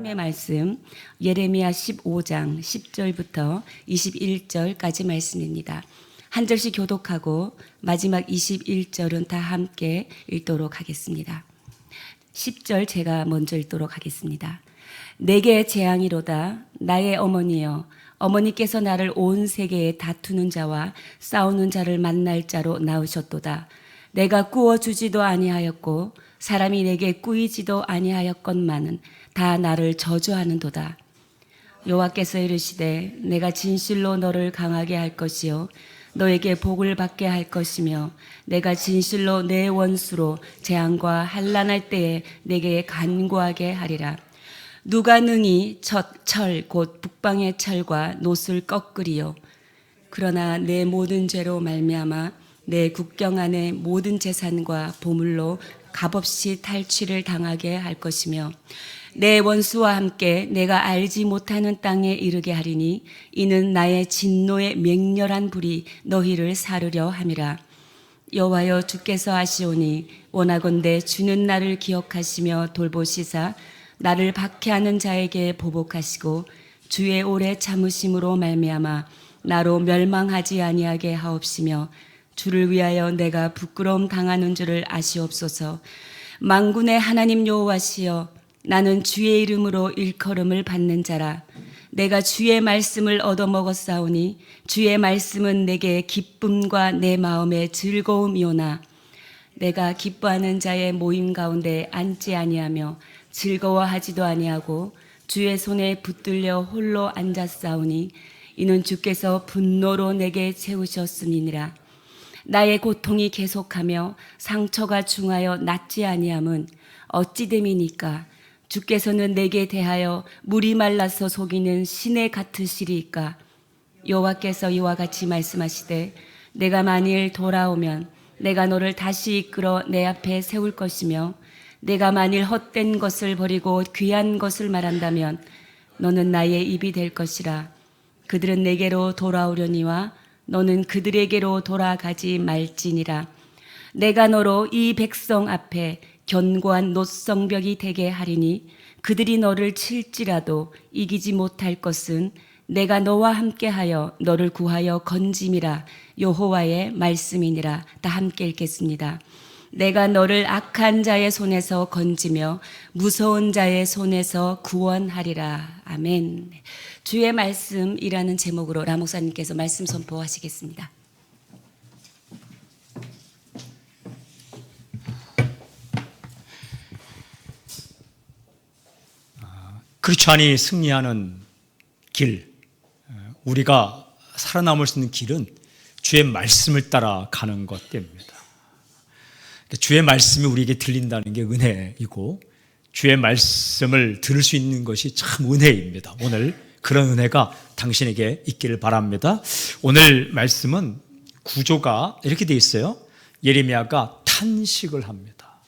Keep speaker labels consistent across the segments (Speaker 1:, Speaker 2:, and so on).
Speaker 1: 하나님의 말씀 예레미야 15장 10절부터 21절까지 말씀입니다. 한 절씩 교독하고 마지막 21절은 다 함께 읽도록 하겠습니다. 10절 제가 먼저 읽도록 하겠습니다. 내게 재앙이로다 나의 어머니여, 어머니께서 나를 온 세계에 다투는 자와 싸우는 자를 만날 자로 낳으셨도다. 내가 꾸어주지도 아니하였고 사람이 내게 꾸이지도 아니하였건만은 다 나를 저주하는도다. 여호와께서 이르시되 내가 진실로 너를 강하게 할 것이요 너에게 복을 받게 할 것이며 내가 진실로 내 원수로 재앙과 환난할 때에 내게 간구하게 하리라. 누가 능히 철 곧 북방의 철과 놋을 꺾으리요. 그러나 내 모든 죄로 말미암아 내 국경 안의 모든 재산과 보물로 값없이 탈취를 당하게 할 것이며 내 원수와 함께 내가 알지 못하는 땅에 이르게 하리니 이는 나의 진노의 맹렬한 불이 너희를 사르려 함이라. 여호와여 주께서 하시오니 원하건대 주는 나를 기억하시며 돌보시사 나를 박해하는 자에게 보복하시고 주의 오래 참으심으로 말미암아 나로 멸망하지 아니하게 하옵시며 주를 위하여 내가 부끄러움 당하는 줄을 아시옵소서. 만군의 하나님 여호와시여 나는 주의 이름으로 일컬음을 받는 자라. 내가 주의 말씀을 얻어먹었사오니 주의 말씀은 내게 기쁨과 내 마음의 즐거움이오나 내가 기뻐하는 자의 모임 가운데 앉지 아니하며 즐거워하지도 아니하고 주의 손에 붙들려 홀로 앉았사오니 이는 주께서 분노로 내게 채우셨음이니라. 나의 고통이 계속하며 상처가 중하여 낫지 아니함은 어찌 됨이니까? 주께서는 내게 대하여 물이 말라서 속이는 시내 같으시리이까? 여호와께서 이와 같이 말씀하시되 내가 만일 돌아오면 내가 너를 다시 이끌어 내 앞에 세울 것이며 내가 만일 헛된 것을 버리고 귀한 것을 말한다면 너는 나의 입이 될 것이라. 그들은 내게로 돌아오려니와 너는 그들에게로 돌아가지 말지니라. 내가 너로 이 백성 앞에 견고한 놋성벽이 되게 하리니 그들이 너를 칠지라도 이기지 못할 것은 내가 너와 함께하여 너를 구하여 건짐이라. 여호와의 말씀이니라. 다 함께 읽겠습니다. 내가 너를 악한 자의 손에서 건지며 무서운 자의 손에서 구원하리라. 아멘. 주의 말씀이라는 제목으로 라 목사님께서 말씀 선포하시겠습니다.
Speaker 2: 크리스찬이 승리하는 길, 우리가 살아남을 수 있는 길은 주의 말씀을 따라 가는 것 때문입니다. 주의 말씀이 우리에게 들린다는 게 은혜이고 주의 말씀을 들을 수 있는 것이 참 은혜입니다. 오늘 그런 은혜가 당신에게 있기를 바랍니다. 오늘 말씀은 구조가 이렇게 되어 있어요. 예레미야가 탄식을 합니다.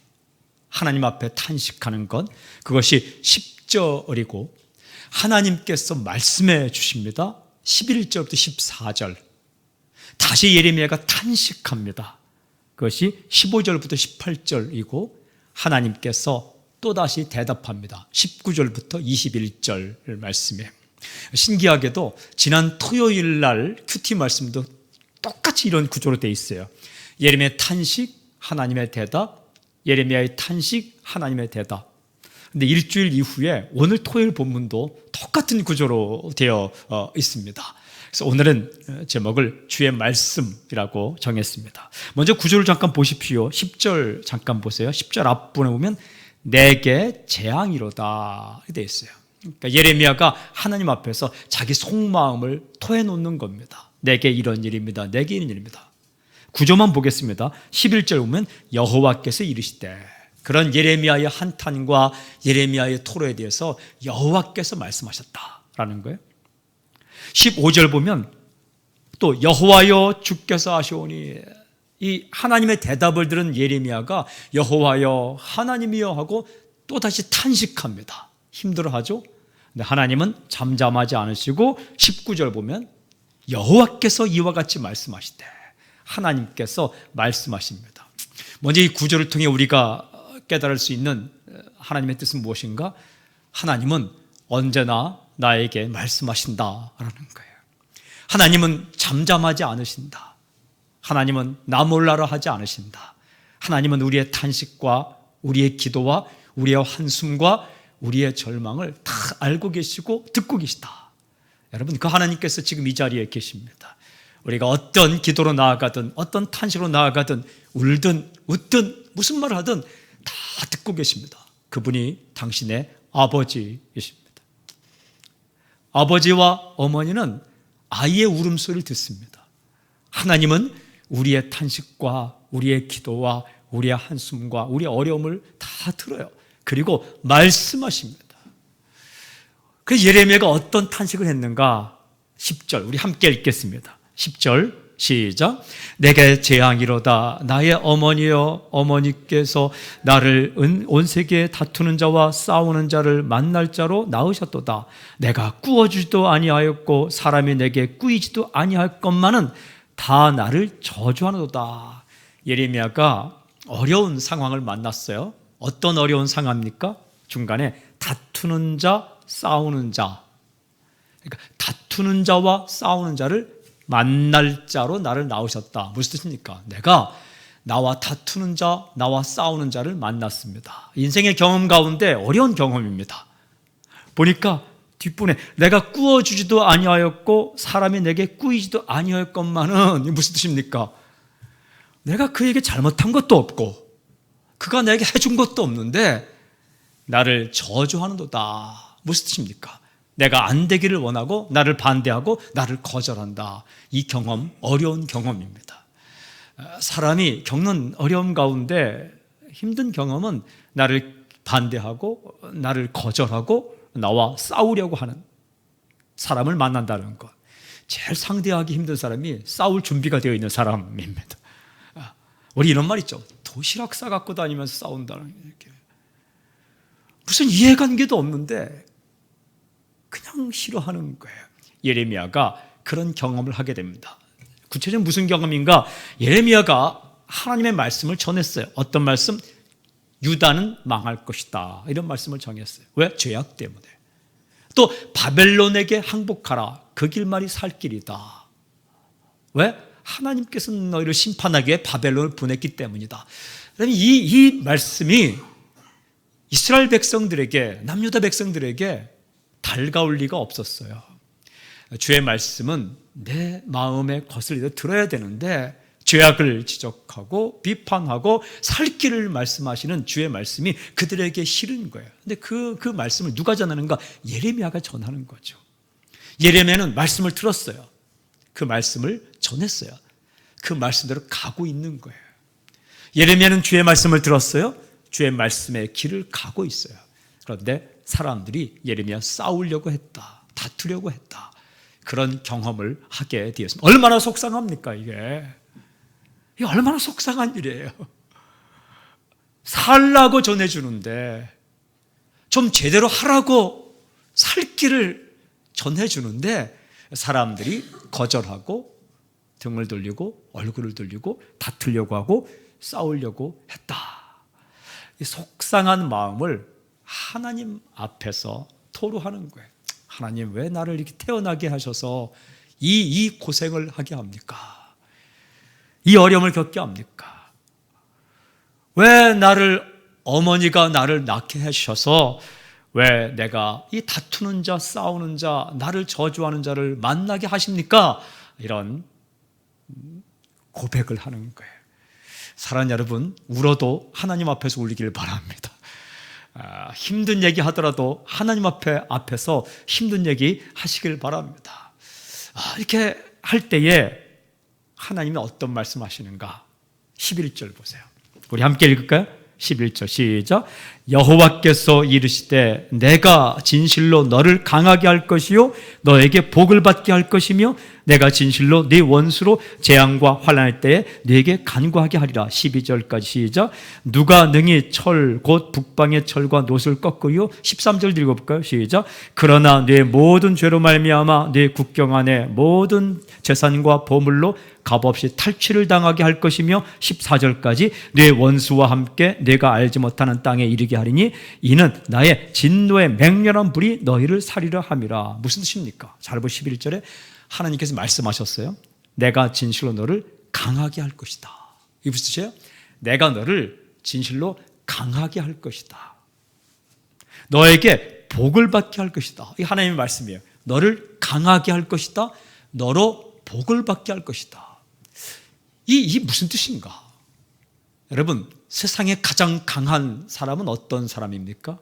Speaker 2: 하나님 앞에 탄식하는 것, 그것이 10절이고 하나님께서 말씀해 주십니다. 11절부터 14절. 다시 예레미야가 탄식합니다. 그것이 15절부터 18절이고 하나님께서 또다시 대답합니다. 19절부터 21절 말씀에. 신기하게도 지난 토요일 날 큐티 말씀도 똑같이 이런 구조로 되어 있어요. 예레미야의 탄식, 하나님의 대답, 예레미야의 탄식, 하나님의 대답. 근데 일주일 이후에 오늘 토요일 본문도 똑같은 구조로 되어 있습니다. 그래서 오늘은 제목을 주의 말씀이라고 정했습니다. 먼저 구조를 잠깐 보십시오. 10절 잠깐 보세요. 10절 앞부분에 보면 내게 재앙이로다 되어 있어요. 그러니까 예레미야가 하나님 앞에서 자기 속마음을 토해놓는 겁니다. 내게 이런 일입니다. 내게 이런 일입니다. 구조만 보겠습니다. 11절 보면 여호와께서 이르시되, 그런 예레미야의 한탄과 예레미야의 토로에 대해서 여호와께서 말씀하셨다라는 거예요. 15절 보면 또 여호와여 주께서 하시오니, 이 하나님의 대답을 들은 예레미야가 여호와여 하나님이여 하고 또다시 탄식합니다. 힘들어하죠. 근데 하나님은 잠잠하지 않으시고 19절 보면 여호와께서 이와 같이 말씀하시되, 하나님께서 말씀하십니다. 먼저 이 구조를 통해 우리가 깨달을 수 있는 하나님의 뜻은 무엇인가? 하나님은 언제나 나에게 말씀하신다라는 거예요. 하나님은 잠잠하지 않으신다. 하나님은 나 몰라라 하지 않으신다. 하나님은 우리의 탄식과 우리의 기도와 우리의 한숨과 우리의 절망을 다 알고 계시고 듣고 계시다. 여러분, 그 하나님께서 지금 이 자리에 계십니다. 우리가 어떤 기도로 나아가든 어떤 탄식으로 나아가든 울든 웃든 무슨 말을 하든 다 듣고 계십니다. 그분이 당신의 아버지이십니다. 아버지와 어머니는 아이의 울음소리를 듣습니다. 하나님은 우리의 탄식과 우리의 기도와 우리의 한숨과 우리의 어려움을 다 들어요. 그리고 말씀하십니다. 그래서 예레미야가 어떤 탄식을 했는가? 10절 우리 함께 읽겠습니다. 10절 시작. 내게 재앙이로다. 나의 어머니여, 어머니께서 나를 온 세계에 다투는 자와 싸우는 자를 만날 자로 낳으셨도다. 내가 꾸어주지도 아니하였고 사람이 내게 꾸이지도 아니할 것만은 다 나를 저주하노도다. 예레미야가 어려운 상황을 만났어요. 어떤 어려운 상황입니까? 중간에 다투는 자, 싸우는 자. 그러니까 다투는 자와 싸우는 자를 만날 자로 나를 낳으셨다. 무슨 뜻입니까? 내가 나와 다투는 자, 나와 싸우는 자를 만났습니다. 인생의 경험 가운데 어려운 경험입니다. 보니까 뒷분에 내가 꾸어주지도 아니하였고 사람이 내게 꾸이지도 아니하였건만은 무슨 뜻입니까? 내가 그에게 잘못한 것도 없고 그가 내게 해준 것도 없는데 나를 저주하는도다. 무슨 뜻입니까? 내가 안 되기를 원하고 나를 반대하고 나를 거절한다. 이 경험, 어려운 경험입니다. 사람이 겪는 어려움 가운데 힘든 경험은 나를 반대하고 나를 거절하고 나와 싸우려고 하는 사람을 만난다는 것. 제일 상대하기 힘든 사람이 싸울 준비가 되어 있는 사람입니다. 우리 이런 말 있죠. 도시락 싸갖고 다니면서 싸운다는 게 무슨 이해관계도 없는데 그냥 싫어하는 거예요. 예레미야가 그런 경험을 하게 됩니다. 구체적으로 무슨 경험인가? 예레미야가 하나님의 말씀을 전했어요. 어떤 말씀? 유다는 망할 것이다. 이런 말씀을 정했어요. 왜? 죄악 때문에. 또 바벨론에게 항복하라. 그 길만이 살 길이다. 왜? 하나님께서는 너희를 심판하기 위해 바벨론을 보냈기 때문이다. 이 말씀이 이스라엘 백성들에게, 남유다 백성들에게 달가울 리가 없었어요. 주의 말씀은 내 마음에 거슬려 들어야 되는데 죄악을 지적하고 비판하고 살 길을 말씀하시는 주의 말씀이 그들에게 싫은 거예요. 근데 그 말씀을 누가 전하는가? 예레미야가 전하는 거죠. 예레미야는 말씀을 들었어요. 그 말씀을 전했어요. 그 말씀대로 가고 있는 거예요. 예레미야는 주의 말씀을 들었어요. 주의 말씀의 길을 가고 있어요. 그런데 사람들이 예레미야 싸우려고 했다. 다투려고 했다. 그런 경험을 하게 되었습니다. 얼마나 속상합니까 이게 얼마나 속상한 일이에요. 살라고 전해주는데 좀 제대로 하라고 살 길을 전해주는데 사람들이 거절하고 등을 돌리고 얼굴을 돌리고 다투려고 하고 싸우려고 했다. 이 속상한 마음을 하나님 앞에서 토로하는 거예요. 하나님 왜 나를 이렇게 태어나게 하셔서 이 고생을 하게 합니까? 이 어려움을 겪게 합니까? 왜 어머니가 나를 낳게 하셔서 왜 내가 이 다투는 자, 싸우는 자, 나를 저주하는 자를 만나게 하십니까? 이런 고백을 하는 거예요. 사랑하는 여러분, 울어도 하나님 앞에서 울리기를 바랍니다. 힘든 얘기 하더라도 하나님 앞에서 힘든 얘기 하시길 바랍니다. 이렇게 할 때에 하나님이 어떤 말씀 하시는가? 11절 보세요. 우리 함께 읽을까요? 11절 시작. 여호와께서 이르시되 내가 진실로 너를 강하게 할 것이요 너에게 복을 받게 할 것이며 내가 진실로 네 원수로 재앙과 환난할 때에 네게 간구하게 하리라. 12절까지 시작. 누가 능히 철 곧 북방의 철과 놋을 꺾으요. 13절 읽어볼까요? 시작. 그러나 네 모든 죄로 말미암아 네 국경 안에 모든 재산과 보물로 값없이 탈취를 당하게 할 것이며 14절까지 내 원수와 함께 내가 알지 못하는 땅에 이르게 하리니 이는 나의 진노의 맹렬한 불이 너희를 살리려 함이라. 무슨 뜻입니까? 잘 보시고 11절에 하나님께서 말씀하셨어요. 내가 진실로 너를 강하게 할 것이다. 이게 무슨 뜻이에요? 내가 너를 진실로 강하게 할 것이다. 너에게 복을 받게 할 것이다. 이 하나님의 말씀이에요. 너를 강하게 할 것이다. 너로 복을 받게 할 것이다. 이게 무슨 뜻인가? 여러분, 세상에 가장 강한 사람은 어떤 사람입니까?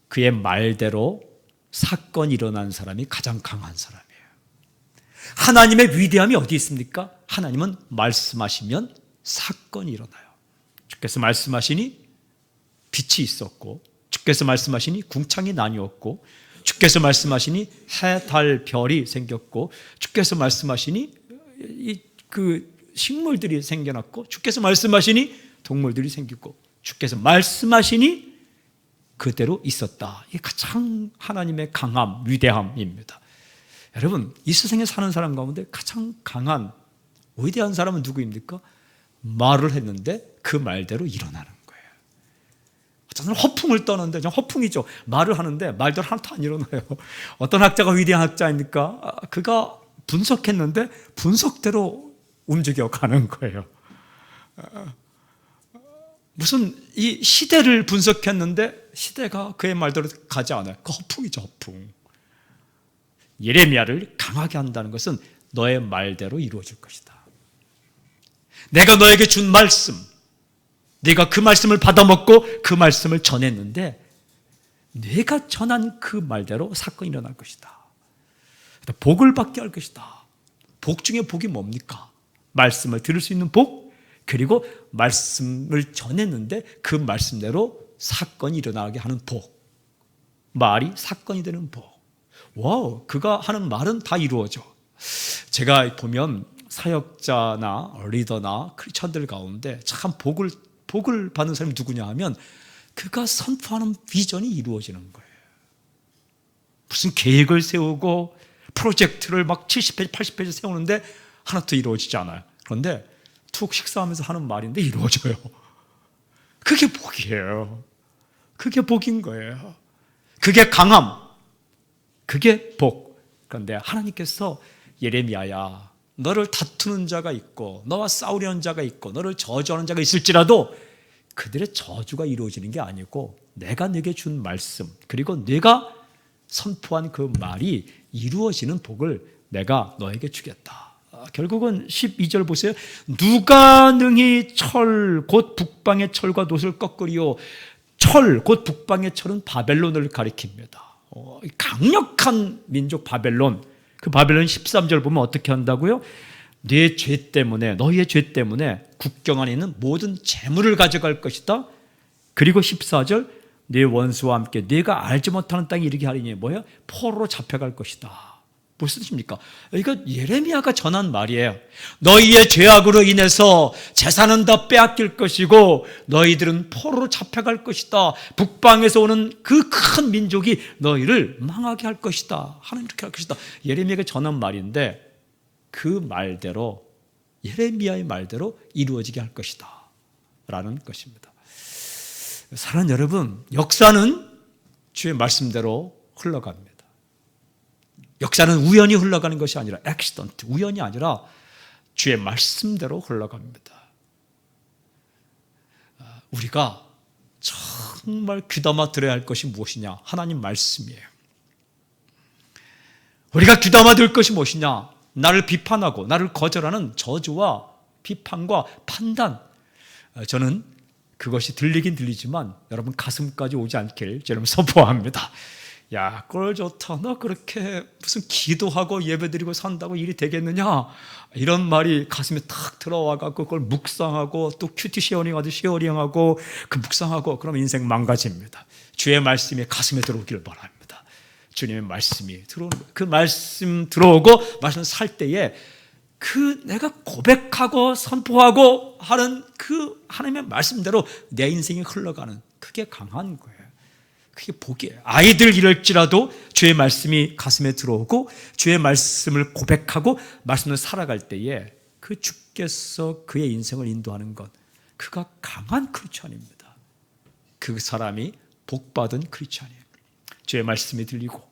Speaker 2: 그의 말대로 사건이 일어난 사람이 가장 강한 사람이에요. 하나님의 위대함이 어디 있습니까? 하나님은 말씀하시면 사건이 일어나요. 주께서 말씀하시니 빛이 있었고, 주께서 말씀하시니 궁창이 나뉘었고, 주께서 말씀하시니 해, 달, 별이 생겼고, 주께서 말씀하시니 그 식물들이 생겨났고, 주께서 말씀하시니 동물들이 생겼고, 주께서 말씀하시니 그대로 있었다. 이게 가장 하나님의 강함, 위대함입니다. 여러분, 이 세상에 사는 사람 가운데 가장 강한 위대한 사람은 누구입니까? 말을 했는데 그 말대로 일어나는 거예요. 어떤 사람은 허풍을 떠는데, 허풍이죠. 말을 하는데 말대로 하나도 안 일어나요. 어떤 학자가 위대한 학자입니까? 그가 분석했는데 분석대로 움직여가는 거예요. 무슨 이 시대를 분석했는데 시대가 그의 말대로 가지 않아요. 그 허풍이죠, 허풍. 예레미야를 강하게 한다는 것은 너의 말대로 이루어질 것이다. 내가 너에게 준 말씀, 네가 그 말씀을 받아먹고 그 말씀을 전했는데 네가 전한 그 말대로 사건이 일어날 것이다. 복을 받게 할 것이다. 복 중에 복이 뭡니까? 말씀을 들을 수 있는 복, 그리고 말씀을 전했는데 그 말씀대로 사건이 일어나게 하는 복. 말이 사건이 되는 복. 와우, 그가 하는 말은 다 이루어져. 제가 보면 사역자나 리더나 크리스천들 가운데 참 복을 받는 사람이 누구냐 하면 그가 선포하는 비전이 이루어지는 거예요. 무슨 계획을 세우고 프로젝트를 막 70페이지, 80페이지 세우는데 하나도 이루어지지 않아요. 그런데 툭 식사하면서 하는 말인데 이루어져요. 그게 복이에요. 그게 복인 거예요. 그게 강함. 그게 복. 그런데 하나님께서 예레미야야, 너를 다투는 자가 있고 너와 싸우려는 자가 있고 너를 저주하는 자가 있을지라도 그들의 저주가 이루어지는 게 아니고 내가 네게 준 말씀, 그리고 네가 선포한 그 말이 이루어지는 복을 내가 너에게 주겠다. 결국은 12절 보세요. 누가 능히 철 곧 북방의 철과 놋을 꺾으리요. 철 곧 북방의 철은 바벨론을 가리킵니다. 강력한 민족 바벨론. 그 바벨론 13절 보면 어떻게 한다고요? 네 죄 때문에, 너희의 죄 때문에 국경 안에 있는 모든 재물을 가져갈 것이다. 그리고 14절 네 원수와 함께 네가 알지 못하는 땅에 이르게 하리니 뭐야? 포로로 잡혀갈 것이다. 무슨 뜻입니까? 이거 예레미야가 전한 말이에요. 너희의 죄악으로 인해서 재산은 다 빼앗길 것이고 너희들은 포로로 잡혀갈 것이다. 북방에서 오는 그 큰 민족이 너희를 망하게 할 것이다. 하나님 이렇게 할 것이다. 예레미야가 전한 말인데 그 말대로, 예레미야의 말대로 이루어지게 할 것이다 라는 것입니다. 사랑하는 여러분, 역사는 주의 말씀대로 흘러갑니다. 역사는 우연히 흘러가는 것이 아니라 액시던트, 우연이 아니라 주의 말씀대로 흘러갑니다. 우리가 정말 귀담아 들어야 할 것이 무엇이냐? 하나님 말씀이에요. 우리가 귀담아 들 것이 무엇이냐? 나를 비판하고 나를 거절하는 저주와 비판과 판단. 저는 그것이 들리긴 들리지만 여러분 가슴까지 오지 않길 저는 선포합니다. 야, 꼴 좋다. 너 그렇게 무슨 기도하고 예배드리고 산다고 일이 되겠느냐? 이런 말이 가슴에 탁 들어와갖고 그걸 묵상하고 또 큐티 쉐어링하듯이 쉐어링하고 그 묵상하고 그러면 인생 망가집니다. 주의 말씀이 가슴에 들어오기를 바랍니다. 주님의 말씀이 들어오는 거예요. 그 말씀 들어오고 말씀 살 때에 그 내가 고백하고 선포하고 하는 그 하나님의 말씀대로 내 인생이 흘러가는, 그게 강한 거예요. 그게 복이에요. 아이들 이럴지라도 주의 말씀이 가슴에 들어오고 주의 말씀을 고백하고 말씀을 살아갈 때에 그 주께서 그의 인생을 인도하는 것, 그가 강한 크리스찬입니다. 그 사람이 복받은 크리스찬이에요. 주의 말씀이 들리고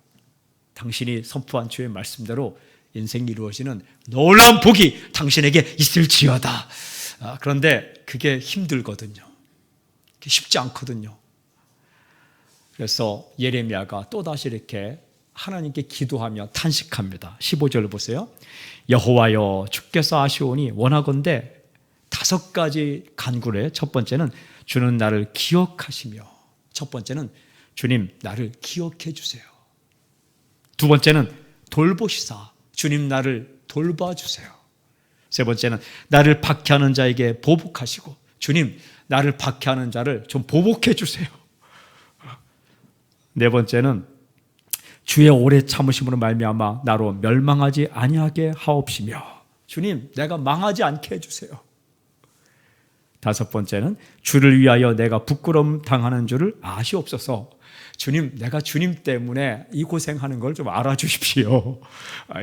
Speaker 2: 당신이 선포한 주의 말씀대로 인생이 이루어지는 놀라운 복이 당신에게 있을지어다. 그런데 그게 힘들거든요. 그게 쉽지 않거든요. 그래서 예레미야가 또다시 이렇게 하나님께 기도하며 탄식합니다. 15절 보세요. 여호와여 주께서 아시오니 원하건대 5가지 간구를 해요. 첫 번째는 주는 나를 기억하시며, 첫 번째는 주님 나를 기억해 주세요. 두 번째는 돌보시사 주님 나를 돌봐 주세요. 세 번째는 나를 박해하는 자에게 보복하시고 주님 나를 박해하는 자를 좀 보복해 주세요. 네 번째는 주의 오래 참으심으로 말미암아 나로 멸망하지 아니하게 하옵시며 주님 내가 망하지 않게 해주세요. 다섯 번째는 주를 위하여 내가 부끄러움 당하는 줄을 아시옵소서. 주님 내가 주님 때문에 이 고생하는 걸 좀 알아주십시오.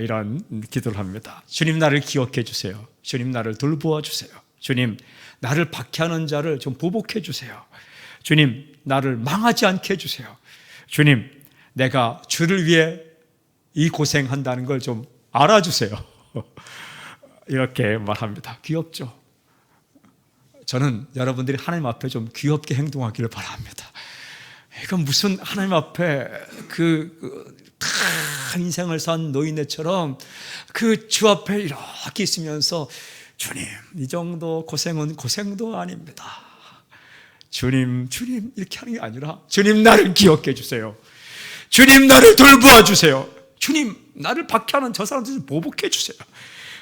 Speaker 2: 이런 기도를 합니다. 주님 나를 기억해 주세요. 주님 나를 돌보아 주세요. 주님 나를 박해하는 자를 좀 보복해 주세요. 주님 나를 망하지 않게 해주세요. 주님 내가 주를 위해 이 고생한다는 걸 좀 알아주세요. 이렇게 말합니다. 귀엽죠? 저는 여러분들이 하나님 앞에 좀 귀엽게 행동하기를 바랍니다. 이건 무슨 하나님 앞에 다 인생을 산 노인네처럼 그 주 앞에 이렇게 있으면서 주님 이 정도 고생은 고생도 아닙니다. 주님 이렇게 하는 게 아니라 주님 나를 기억해 주세요. 주님 나를 돌보아 주세요. 주님 나를 박해하는 저 사람들 좀 보복해 주세요.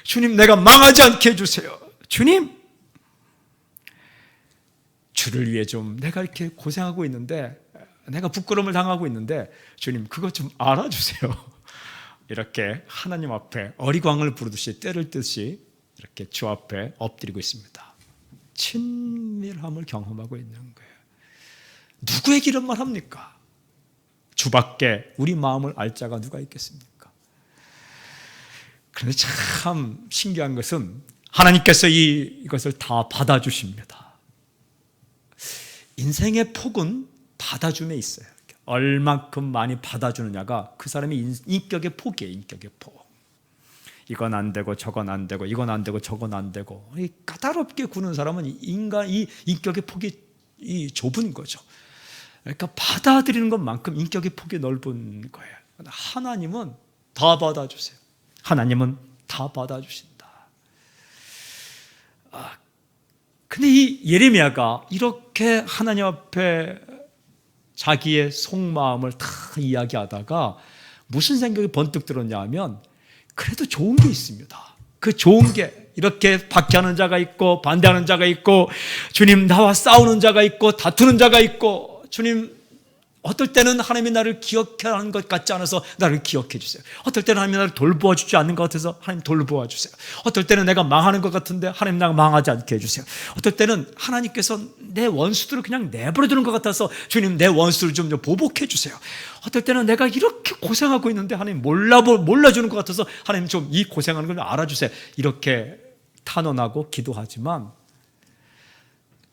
Speaker 2: 주님 내가 망하지 않게 해주세요. 주님 주를 위해 좀 내가 이렇게 고생하고 있는데 내가 부끄러움을 당하고 있는데 주님 그거 좀 알아주세요. 이렇게 하나님 앞에 어리광을 부르듯이 때를 뜨듯이 이렇게 주 앞에 엎드리고 있습니다. 친밀함을 경험하고 있는 거예요. 누구에게 이런 말 합니까? 주밖에 우리 마음을 알 자가 누가 있겠습니까? 그런데 참 신기한 것은 하나님께서 이것을 다 받아주십니다. 인생의 폭은 받아줌에 있어요. 얼만큼 많이 받아주느냐가 그 사람의 인격의 폭이에요. 인격의 폭. 이건 안 되고 저건 안 되고 이건 안 되고 저건 안 되고 까다롭게 구는 사람은 이 인격의 폭이 좁은 거죠. 그러니까 받아들이는 것만큼 인격의 폭이 넓은 거예요. 하나님은 다 받아주세요. 하나님은 다 받아주신다. 근데 이 예레미야가 이렇게 하나님 앞에 자기의 속마음을 다 이야기하다가 무슨 생각이 번뜩 들었냐 하면 그래도 좋은 게 있습니다. 그 좋은 게 이렇게 박해하는 자가 있고 반대하는 자가 있고 주님 나와 싸우는 자가 있고 다투는 자가 있고 주님 어떨 때는 하나님이 나를 기억하는 것 같지 않아서 나를 기억해 주세요. 어떨 때는 하나님이 나를 돌보아 주지 않는 것 같아서 하나님 돌보아 주세요. 어떨 때는 내가 망하는 것 같은데 하나님 나가 망하지 않게 해주세요. 어떨 때는 하나님께서 내 원수들을 그냥 내버려 두는 것 같아서 주님 내 원수를 좀 보복해 주세요. 어떨 때는 내가 이렇게 고생하고 있는데 하나님 몰라주는 것 같아서 하나님 좀 이 고생하는 걸 알아주세요. 이렇게 탄원하고 기도하지만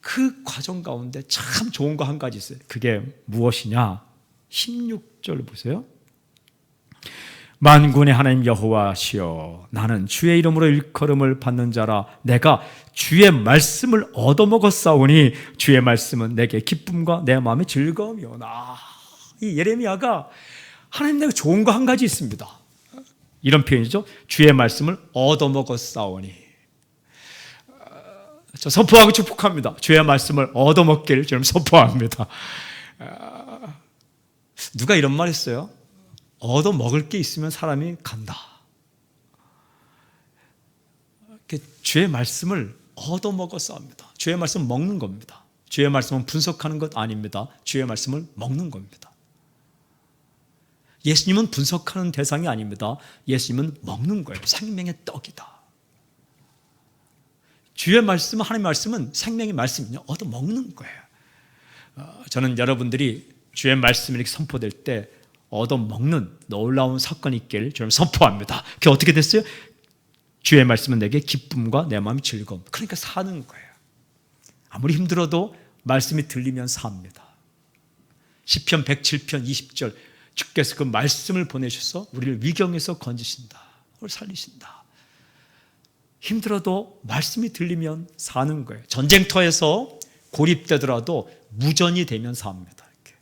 Speaker 2: 그 과정 가운데 참 좋은 거 한 가지 있어요. 그게 무엇이냐? 16절 보세요. 만군의 하나님 여호와시여 나는 주의 이름으로 일컬음을 받는 자라 내가 주의 말씀을 얻어먹었사오니 주의 말씀은 내게 기쁨과 내 마음의 즐거움이오나. 이 예레미야가 하나님 내가 좋은 거 한 가지 있습니다. 이런 표현이죠. 주의 말씀을 얻어먹었사오니. 저 선포하고 축복합니다. 주의 말씀을 얻어먹기를 저는 선포합니다. 누가 이런 말 했어요? 얻어먹을 게 있으면 사람이 간다. 주의 말씀을 얻어먹어서 합니다. 주의 말씀은 먹는 겁니다. 주의 말씀은 분석하는 것 아닙니다. 주의 말씀을 먹는 겁니다. 예수님은 분석하는 대상이 아닙니다. 예수님은 먹는 거예요. 생명의 떡이다. 주의 말씀은 하나님의 말씀은 생명의 말씀이요. 얻어먹는 거예요. 저는 여러분들이 주의 말씀이 이렇게 선포될 때 얻어먹는 놀라운 사건이 있기를 주님 선포합니다. 그게 어떻게 됐어요? 주의 말씀은 내게 기쁨과 내 마음이 즐거움. 그러니까 사는 거예요. 아무리 힘들어도 말씀이 들리면 삽니다. 시편 107편 20절 주께서 그 말씀을 보내셔서 우리를 위경에서 건지신다. 우리를 살리신다. 힘들어도 말씀이 들리면 사는 거예요. 전쟁터에서 고립되더라도 무전이 되면 삽니다. 이렇게.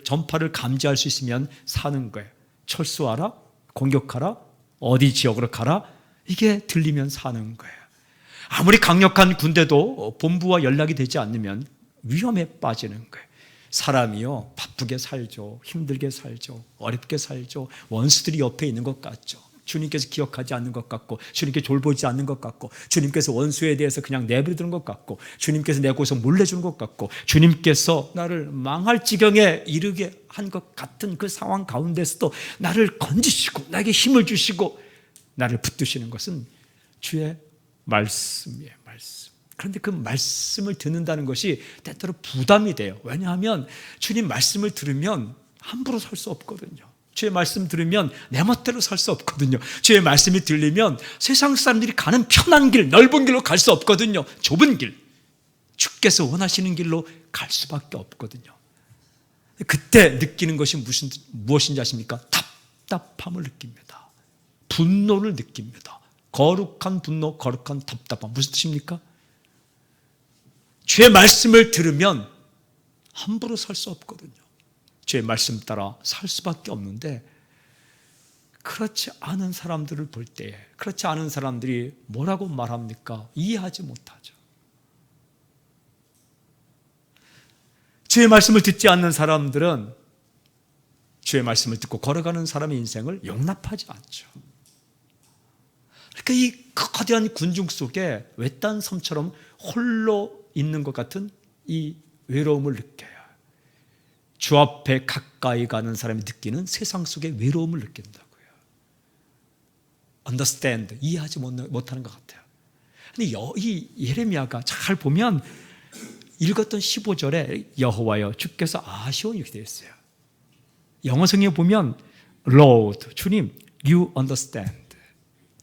Speaker 2: 전파를 감지할 수 있으면 사는 거예요. 철수하라, 공격하라, 어디 지역으로 가라, 이게 들리면 사는 거예요. 아무리 강력한 군대도 본부와 연락이 되지 않으면 위험에 빠지는 거예요. 사람이요, 바쁘게 살죠, 힘들게 살죠, 어렵게 살죠, 원수들이 옆에 있는 것 같죠. 주님께서 기억하지 않는 것 같고, 주님께 돌보지 않는 것 같고, 주님께서 원수에 대해서 그냥 내버려두는 것 같고, 주님께서 내 곳에서 몰래주는 것 같고, 주님께서 나를 망할 지경에 이르게 한 것 같은 그 상황 가운데서도 나를 건지시고 나에게 힘을 주시고 나를 붙드시는 것은 주의 말씀이에요. 말씀. 그런데 그 말씀을 듣는다는 것이 때때로 부담이 돼요. 왜냐하면 주님 말씀을 들으면 함부로 살 수 없거든요. 주의 말씀 들으면 내 멋대로 살 수 없거든요. 주의 말씀이 들리면 세상 사람들이 가는 편한 길, 넓은 길로 갈 수 없거든요. 좁은 길, 주께서 원하시는 길로 갈 수밖에 없거든요. 그때 느끼는 것이 무엇인지 아십니까? 답답함을 느낍니다. 분노를 느낍니다. 거룩한 분노, 거룩한 답답함. 무슨 뜻입니까? 주의 말씀을 들으면 함부로 살 수 없거든요. 주의 말씀 따라 살 수밖에 없는데, 그렇지 않은 사람들을 볼 때에 그렇지 않은 사람들이 뭐라고 말합니까? 이해하지 못하죠. 주의 말씀을 듣지 않는 사람들은 주의 말씀을 듣고 걸어가는 사람의 인생을 용납하지 않죠. 그러니까 이 거대한 군중 속에 외딴 섬처럼 홀로 있는 것 같은 이 외로움을 느껴요. 주 앞에 가까이 가는 사람이 느끼는 세상 속의 외로움을 느낀다고요. understand, 이해하지 못하는 것 같아요. 근데 이 예레미야가 잘 보면 읽었던 15절에 여호와여 주께서 아시오 이렇게 되어 있어요. 영어 성경에 보면 Lord, 주님, you understand.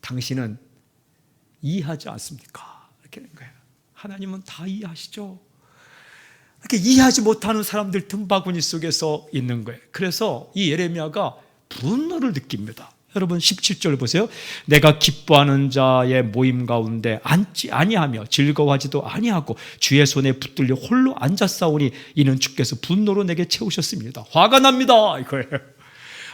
Speaker 2: 당신은 이해하지 않습니까? 이렇게 되는 거예요. 하나님은 다 이해하시죠. 이렇게 이해하지 못하는 사람들 틈바구니 속에서 있는 거예요. 그래서 이 예레미야가 분노를 느낍니다. 여러분 17절 보세요. 내가 기뻐하는 자의 모임 가운데 앉지 아니하며 즐거워하지도 아니하고 주의 손에 붙들려 홀로 앉았사오니 이는 주께서 분노로 내게 채우셨습니다. 화가 납니다 이거예요.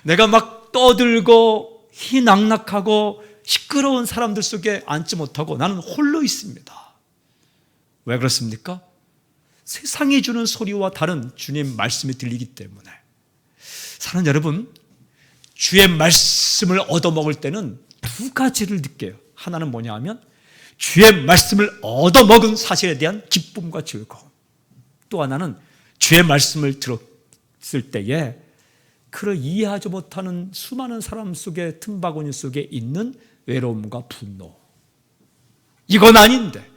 Speaker 2: 내가 막 떠들고 희낙낙하고 시끄러운 사람들 속에 앉지 못하고 나는 홀로 있습니다. 왜 그렇습니까? 세상이 주는 소리와 다른 주님 말씀이 들리기 때문에. 사랑하는 여러분, 주의 말씀을 얻어먹을 때는 두 가지를 느껴요. 하나는 뭐냐 하면 주의 말씀을 얻어먹은 사실에 대한 기쁨과 즐거움. 또 하나는 주의 말씀을 들었을 때에 그를 이해하지 못하는 수많은 사람 속에 틈바구니 속에 있는 외로움과 분노. 이건 아닌데,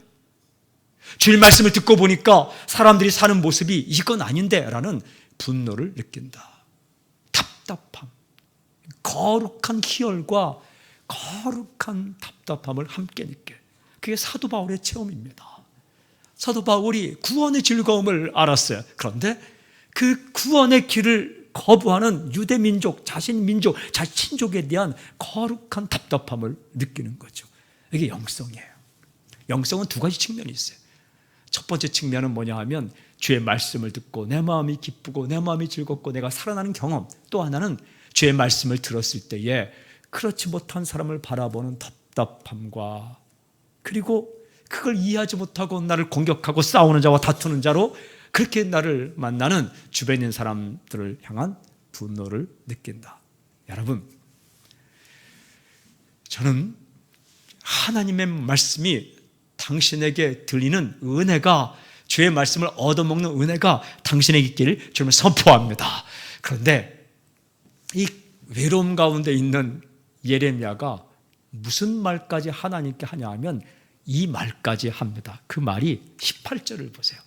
Speaker 2: 주의 말씀을 듣고 보니까 사람들이 사는 모습이 이건 아닌데 라는 분노를 느낀다. 답답함, 거룩한 희열과 거룩한 답답함을 함께 느껴요. 그게 사도 바울의 체험입니다. 사도 바울이 구원의 즐거움을 알았어요. 그런데 그 구원의 길을 거부하는 유대 민족, 자신 민족, 자신 친족에 대한 거룩한 답답함을 느끼는 거죠. 이게 영성이에요. 영성은 두 가지 측면이 있어요. 첫 번째 측면은 뭐냐 하면 주의 말씀을 듣고 내 마음이 기쁘고 내 마음이 즐겁고 내가 살아나는 경험. 또 하나는 주의 말씀을 들었을 때에 그렇지 못한 사람을 바라보는 답답함과, 그리고 그걸 이해하지 못하고 나를 공격하고 싸우는 자와 다투는 자로 그렇게 나를 만나는 주변에 있는 사람들을 향한 분노를 느낀다. 여러분, 저는 하나님의 말씀이 당신에게 들리는 은혜가, 주의 말씀을 얻어먹는 은혜가 당신에게 있기를 주님을 선포합니다. 그런데 이 외로움 가운데 있는 예레미야가 무슨 말까지 하나님께 하냐 하면 이 말까지 합니다. 그 말이 18절을 보세요.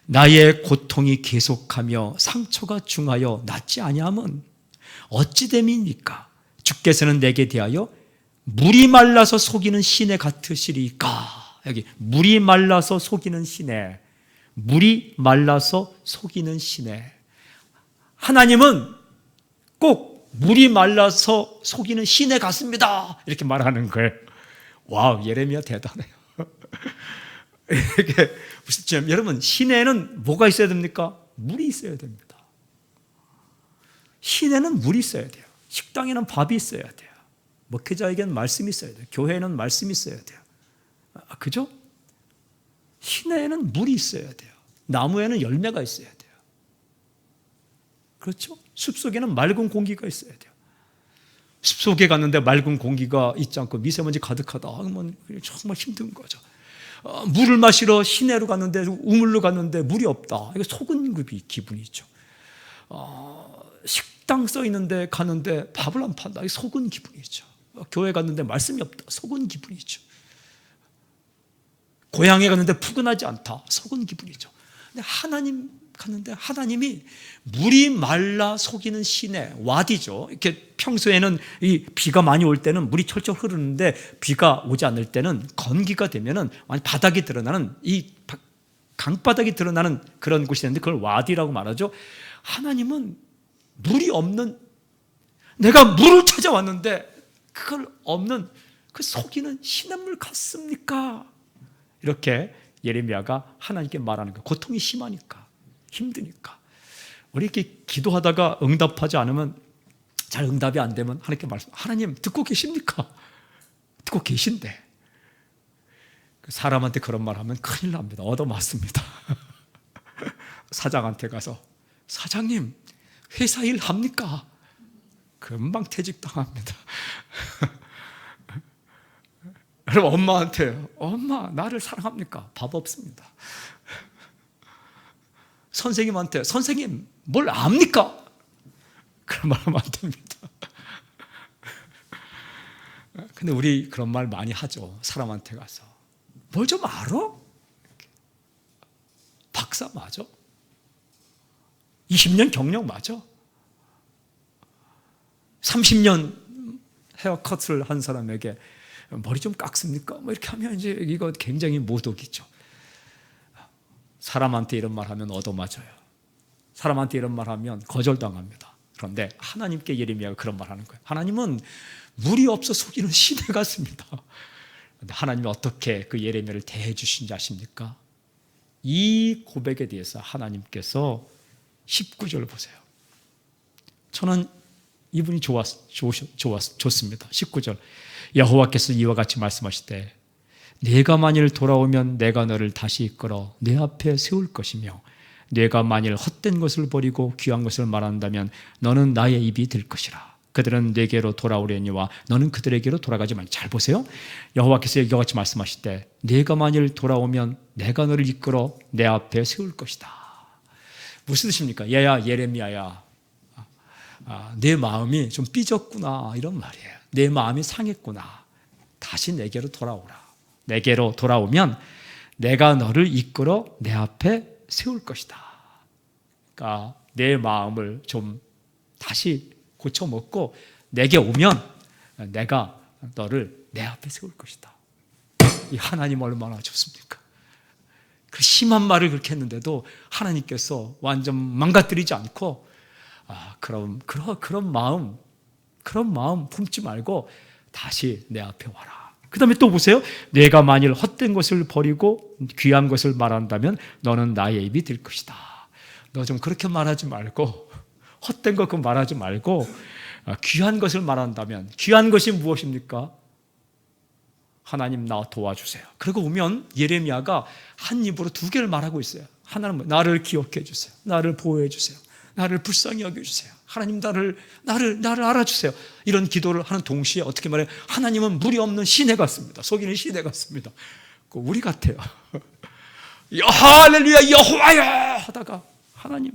Speaker 2: 나의 고통이 계속하며 상처가 중하여 낫지 아니함은 어찌 됨이니까? 주께서는 내게 대하여 물이 말라서 속이는 시내 같으시리까? 여기 물이 말라서 속이는 시내, 물이 말라서 속이는 시내. 하나님은 꼭 물이 말라서 속이는 시내 같습니다, 이렇게 말하는 거예요. 와우, 예레미야 대단해요. 이게 무슨, 여러분, 시내에는 뭐가 있어야 됩니까? 물이 있어야 됩니다. 시내는 물이 있어야 돼요. 식당에는 밥이 있어야 돼요. 목회자에게는 말씀이 있어야 돼요. 교회에는 말씀이 있어야 돼요. 그죠? 시내에는 물이 있어야 돼요. 나무에는 열매가 있어야 돼요. 그렇죠? 숲속에는 맑은 공기가 있어야 돼요. 숲속에 갔는데 맑은 공기가 있지 않고 미세먼지 가득하다 하면 정말 힘든 거죠. 물을 마시러 시내로 갔는데, 우물로 갔는데 물이 없다, 이거 속은 기분이죠. 식당 써 있는데 가는데 밥을 안 판다, 이거 속은 기분이죠. 교회 갔는데 말씀이 없다, 속은 기분이죠. 고향에 갔는데 푸근하지 않다, 속은 기분이죠. 근데 하나님 갔는데 하나님이 물이 말라 속이는 시내, 와디죠. 이렇게 평소에는 이 비가 많이 올 때는 물이 철철 흐르는데 비가 오지 않을 때는 건기가 되면은 바닥이 드러나는, 이 강바닥이 드러나는 그런 곳이 있는데 그걸 와디라고 말하죠. 하나님은 물이 없는, 내가 물을 찾아왔는데 그걸 없는 그 속이는 시냇물 같습니까? 이렇게 예레미야가 하나님께 말하는 거예요. 고통이 심하니까, 힘드니까. 우리 이렇게 기도하다가 응답하지 않으면, 잘 응답이 안 되면 하나님께 말씀, 하나님 듣고 계십니까? 듣고 계신데. 사람한테 그런 말 하면 큰일 납니다. 얻어맞습니다. 사장한테 가서, 사장님 회사 일 합니까? 금방 퇴직당합니다. 여러분, 엄마한테, 엄마 나를 사랑합니까? 밥 없습니다. 선생님한테, 선생님 뭘 압니까? 그런 말 하면 안 됩니다. 근데 우리 그런 말 많이 하죠. 사람한테 가서 뭘 좀 알아? 박사 맞아? 20년 경력 맞아? 30년 헤어컷을 한 사람에게 머리 좀 깎습니까? 뭐 이렇게 하면 이제 이거 굉장히 모독이죠. 사람한테 이런 말 하면 얻어맞아요. 사람한테 이런 말 하면 거절당합니다. 그런데 하나님께 예레미야가 그런 말 하는 거예요. 하나님은 물이 없어 속이는 시내 같습니다. 그런데 하나님이 어떻게 그 예레미야를 대해 주신지 아십니까? 이 고백에 대해서 하나님께서 19절 보세요. 저는 이분이 좋습니다. 19절. 여호와께서 이와 같이 말씀하시되 내가 만일 돌아오면 내가 너를 다시 이끌어 내 앞에 세울 것이며 내가 만일 헛된 것을 버리고 귀한 것을 말한다면 너는 나의 입이 될 것이라. 그들은 내게로 돌아오려니와 너는 그들에게로 돌아가지 말라. 잘 보세요. 여호와께서 이와 같이 말씀하시되 내가 만일 돌아오면 내가 너를 이끌어 내 앞에 세울 것이다. 무슨 뜻입니까? 얘야 예레미야야, 내 마음이 좀 삐졌구나, 이런 말이에요. 내 마음이 상했구나. 다시 내게로 돌아오라. 내게로 돌아오면 내가 너를 이끌어 내 앞에 세울 것이다. 그러니까 내 마음을 좀 다시 고쳐먹고 내게 오면 내가 너를 내 앞에 세울 것이다. 이 하나님 얼마나 좋습니까? 그 심한 말을 그렇게 했는데도 하나님께서 완전 망가뜨리지 않고 그런 마음 품지 말고 다시 내 앞에 와라. 그 다음에 또 보세요. 내가 만일 헛된 것을 버리고 귀한 것을 말한다면 너는 나의 입이 될 것이다. 너 좀 그렇게 말하지 말고, 헛된 것 말하지 말고 귀한 것을 말한다면, 귀한 것이 무엇입니까? 하나님 나 도와주세요. 그리고 오면 예레미야가 한 입으로 두 개를 말하고 있어요. 하나는 나를 기억해 주세요. 나를 보호해 주세요. 나를 불쌍히 여겨주세요. 하나님 나를 알아주세요. 이런 기도를 하는 동시에 어떻게 말해요? 하나님은 물이 없는 시내 같습니다. 속이는 시내 같습니다. 우리 같아요. 할렐루야 여호와야 하다가 하나님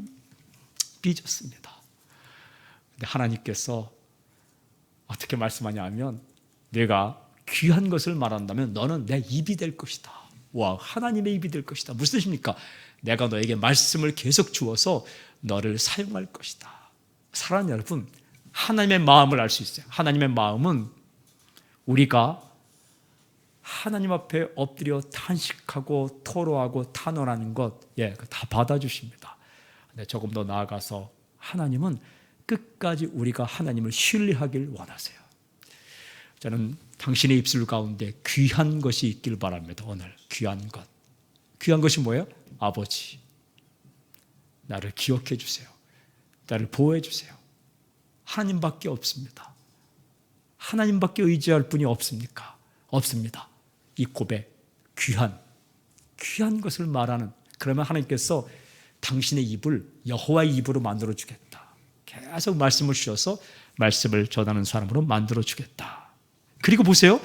Speaker 2: 삐졌습니다. 근데 하나님께서 어떻게 말씀하냐 하면 내가 귀한 것을 말한다면 너는 내 입이 될 것이다. 와, 하나님의 입이 될 것이다. 무슨 뜻입니까? 내가 너에게 말씀을 계속 주어서 너를 사용할 것이다. 사랑하는 여러분, 하나님의 마음을 알 수 있어요. 하나님의 마음은 우리가 하나님 앞에 엎드려 탄식하고 토로하고 탄원하는 것, 다 받아주십니다. 근데 조금 더 나아가서 하나님은 끝까지 우리가 하나님을 신뢰하길 원하세요. 저는 당신의 입술 가운데 귀한 것이 있길 바랍니다. 오늘 귀한 것. 귀한 것이 뭐예요? 아버지, 나를 기억해 주세요. 나를 보호해 주세요. 하나님밖에 없습니다. 하나님밖에 의지할 분이 없습니까? 없습니다. 이 고백, 귀한 것을 말하는, 그러면 하나님께서 당신의 입을 여호와의 입으로 만들어 주겠다. 계속 말씀을 주셔서 말씀을 전하는 사람으로 만들어 주겠다. 그리고 보세요.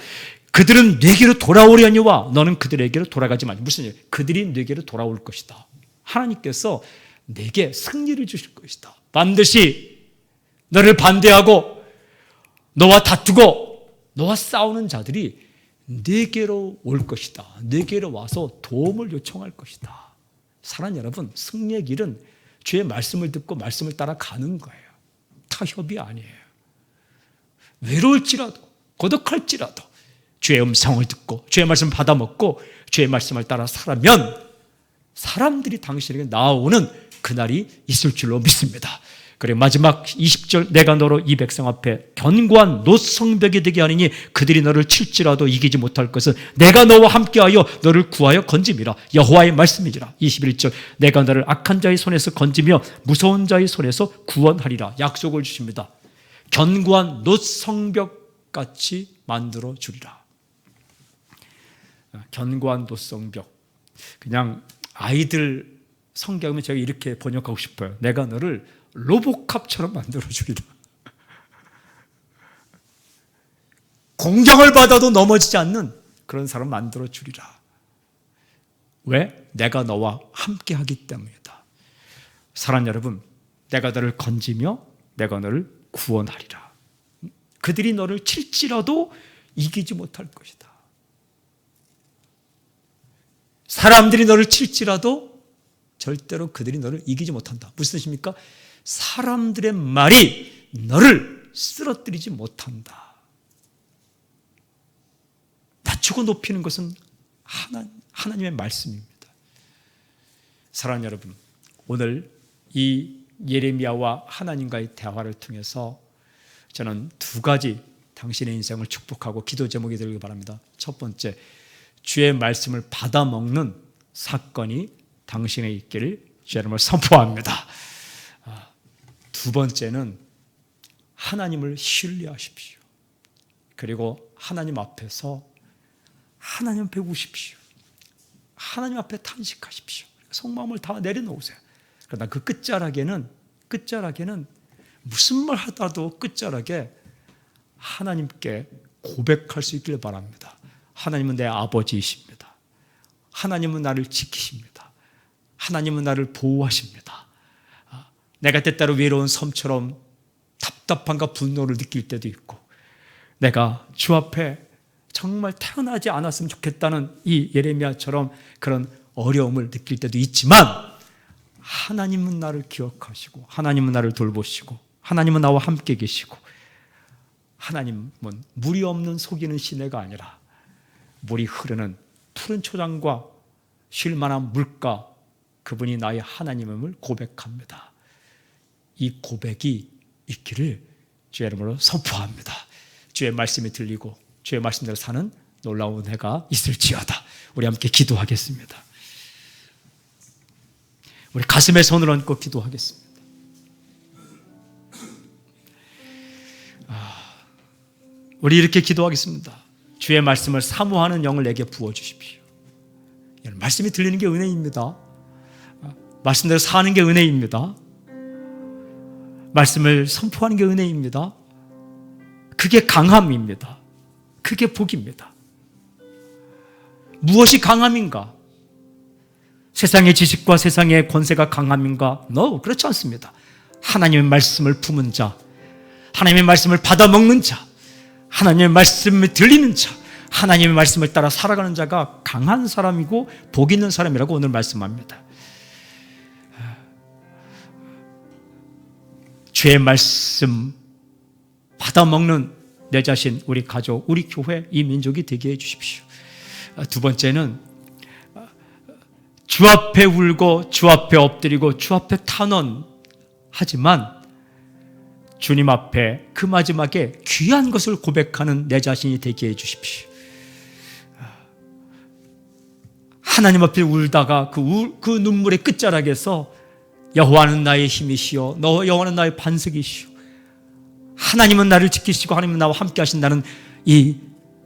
Speaker 2: 그들은 내게로 돌아오려니와 너는 그들에게로 돌아가지 마라. 무슨 일? 그들이 내게로 돌아올 것이다. 하나님께서 내게 승리를 주실 것이다. 반드시 너를 반대하고 너와 다투고 너와 싸우는 자들이 내게로 올 것이다. 내게로 와서 도움을 요청할 것이다. 사랑하는 여러분, 승리의 길은 주의 말씀을 듣고 말씀을 따라 가는 거예요. 타협이 아니에요. 외로울지라도 고독할지라도 주의 음성을 듣고 주의 말씀을 받아먹고 주의 말씀을 따라 살아면 사람들이 당신에게 나아오는 그날이 있을 줄로 믿습니다. 그리고 마지막 20절, 내가 너로 이 백성 앞에 견고한 노성벽이 되게 하느니 그들이 너를 칠지라도 이기지 못할 것은 내가 너와 함께하여 너를 구하여 건짐이라. 여호와의 말씀이지라. 21절, 내가 너를 악한 자의 손에서 건지며 무서운 자의 손에서 구원하리라. 약속을 주십니다. 견고한 노성벽 같이 만들어 주리라. 견고한 노성벽. 그냥 아이들 성경은 제가 이렇게 번역하고 싶어요. 내가 너를 로보캅처럼 만들어 주리라. 공격을 받아도 넘어지지 않는 그런 사람 만들어 주리라. 왜? 내가 너와 함께 하기 때문이다. 사랑하는 여러분, 내가 너를 건지며 내가 너를 구원하리라. 그들이 너를 칠지라도 이기지 못할 것이다. 사람들이 너를 칠지라도 절대로 그들이 너를 이기지 못한다. 무슨 뜻입니까? 사람들의 말이 너를 쓰러뜨리지 못한다. 낮추고 높이는 것은 하나님의 말씀입니다. 사랑하는 여러분, 오늘 이 예레미야와 하나님과의 대화를 통해서 저는 두 가지 당신의 인생을 축복하고 기도 제목이 되길 바랍니다. 첫 번째, 주의 말씀을 받아먹는 사건이 당신의 있기를 주의 이름으로 선포합니다. 두 번째는 하나님을 신뢰하십시오. 그리고 하나님 앞에서 하나님 배우십시오. 하나님 앞에 탄식하십시오. 속마음을 다 내려놓으세요. 그러나 그 끝자락에는 무슨 말 하다도 끝자락에 하나님께 고백할 수 있기를 바랍니다. 하나님은 내 아버지이십니다. 하나님은 나를 지키십니다. 하나님은 나를 보호하십니다. 내가 때때로 외로운 섬처럼 답답함과 분노를 느낄 때도 있고, 내가 주 앞에 정말 태어나지 않았으면 좋겠다는 이 예레미야처럼 그런 어려움을 느낄 때도 있지만, 하나님은 나를 기억하시고 하나님은 나를 돌보시고 하나님은 나와 함께 계시고, 하나님은 물이 없는 속이는 시내가 아니라 물이 흐르는 푸른 초장과 쉴만한 물가, 그분이 나의 하나님임을 고백합니다. 이 고백이 있기를 주의 이름으로 선포합니다. 주의 말씀이 들리고 주의 말씀대로 사는 놀라운 해가 있을지어다. 우리 함께 기도하겠습니다. 우리 가슴에 손을 얹고 기도하겠습니다. 우리 이렇게 기도하겠습니다. 주의 말씀을 사모하는 영을 내게 부어주십시오. 말씀이 들리는 게 은혜입니다. 말씀대로 사는 게 은혜입니다. 말씀을 선포하는 게 은혜입니다. 그게 강함입니다. 그게 복입니다. 무엇이 강함인가? 세상의 지식과 세상의 권세가 강함인가? No, 그렇지 않습니다. 하나님의 말씀을 품은 자, 하나님의 말씀을 받아먹는 자, 하나님의 말씀을 들리는 자, 하나님의 말씀을 따라 살아가는 자가 강한 사람이고 복 있는 사람이라고 오늘 말씀합니다. 주의 말씀 받아먹는 내 자신, 우리 가족, 우리 교회, 이 민족이 되게 해주십시오. 두 번째는 주 앞에 울고 주 앞에 엎드리고 주 앞에 탄원하지만 주님 앞에 그 마지막에 귀한 것을 고백하는 내 자신이 되게 해주십시오. 하나님 앞에 울다가 그 눈물의 끝자락에서 여호와는 나의 힘이시오, 여호와는 나의 반석이시오, 하나님은 나를 지키시고 하나님은 나와 함께 하신다는 이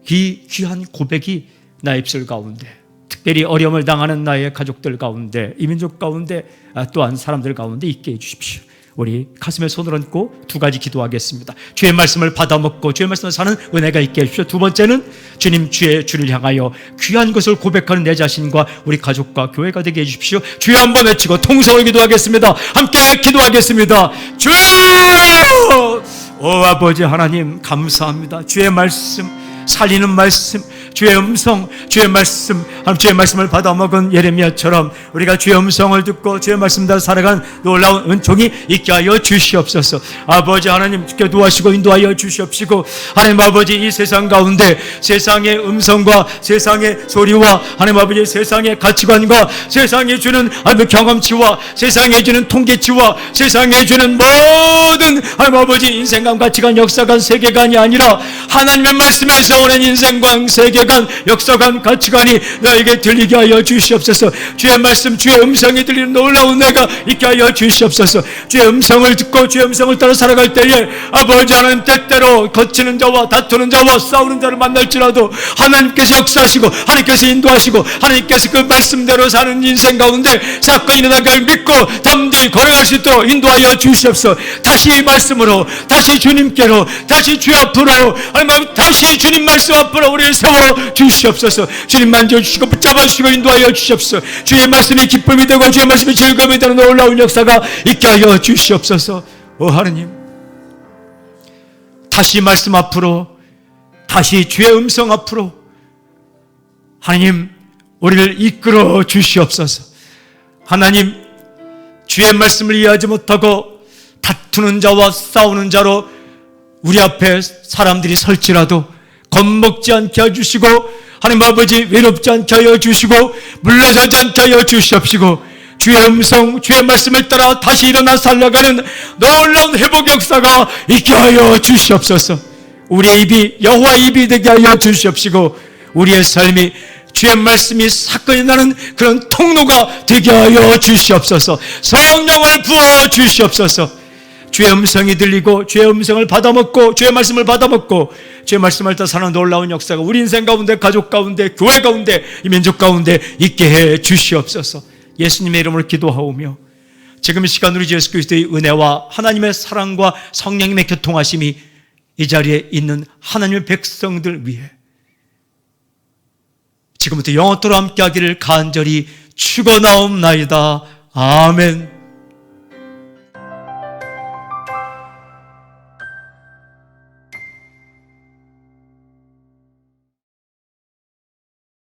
Speaker 2: 귀한 고백이 나의 입술 가운데, 특별히 어려움을 당하는 나의 가족들 가운데, 이 민족 가운데, 또한 사람들 가운데 있게 해주십시오. 우리 가슴에 손을 얹고 두 가지 기도하겠습니다. 주의 말씀을 받아먹고 주의 말씀을 사는 은혜가 있게 해주십시오. 두 번째는 주님, 주를 향하여 귀한 것을 고백하는 내 자신과 우리 가족과 교회가 되게 해주십시오. 주여 한번 외치고 통성을 기도하겠습니다. 함께 기도하겠습니다. 주여! 오 아버지 하나님, 감사합니다. 주의 말씀, 살리는 말씀, 주의 음성, 주의 말씀, 주의 말씀을 받아먹은 예레미야처럼 우리가 주의 음성을 듣고 주의 말씀대로 살아간 놀라운 은총이 있게 하여 주시옵소서. 아버지 하나님, 주께 도와주시고 인도하여 주시옵시고, 하나님 아버지, 이 세상 가운데 세상의 음성과 세상의 소리와 하나님 아버지 세상의 가치관과 세상에 주는 경험치와 세상에 주는 통계치와 세상에 주는 모든 하나님 아버지 인생관, 가치관, 역사관, 세계관이 아니라 하나님의 말씀에서 오는 인생관, 세계관, 역사관, 가치관이 너에게 들리게 하여 주시옵소서. 주의 말씀, 주의 음성이 들리는 놀라운 내가 있게 하여 주시옵소서. 주의 음성을 듣고 주의 음성을 따라 살아갈 때에 아버지 하나님, 때때로 거치는 자와 다투는 자와 싸우는 자를 만날지라도 하나님께서 역사하시고 하나님께서 인도하시고 하나님께서 그 말씀대로 사는 인생 가운데 사건이 일어나기를 믿고 담대히 걸어갈 수 있도록 인도하여 주시옵소서. 다시 이 말씀으로, 다시 주님께로, 다시 주 앞으로, 하나님 다시 주님 말씀 앞으로 우리를 세워 주시옵소서. 주님 만져주시고 붙잡아 주시고 인도하여 주시옵소서. 주의 말씀이 기쁨이 되고 주의 말씀이 즐거움이 되는 놀라운 역사가 있게 하여 주시옵소서. 오 하나님, 다시 말씀 앞으로, 다시 주의 음성 앞으로 하나님 우리를 이끌어 주시옵소서. 하나님, 주의 말씀을 이해하지 못하고 다투는 자와 싸우는 자로 우리 앞에 사람들이 설지라도 겁먹지 않게 해주시고 하나님 아버지 외롭지 않게 하여 주시고 물러서지 않게 하여 주시옵시고, 주의 음성, 주의 말씀을 따라 다시 일어나 살아가는 놀라운 회복 역사가 있게 하여 주시옵소서. 우리의 입이 여호와의 입이 되게 하여 주시옵시고, 우리의 삶이 주의 말씀이 사건이 나는 그런 통로가 되게 하여 주시옵소서. 성령을 부어 주시옵소서. 주의 음성이 들리고 주의 음성을 받아먹고 주의 말씀을 받아먹고 주의 말씀을 따라 사는 놀라운 역사가 우리 인생 가운데, 가족 가운데, 교회 가운데, 이 민족 가운데 있게 해 주시옵소서. 예수님의 이름으로 기도하오며 지금 이 시간 우리 주 예수 그리스도의 은혜와 하나님의 사랑과 성령님의 교통하심이 이 자리에 있는 하나님의 백성들 위해 지금부터 영원토록 함께하기를 간절히 축원하옵나이다. 아멘.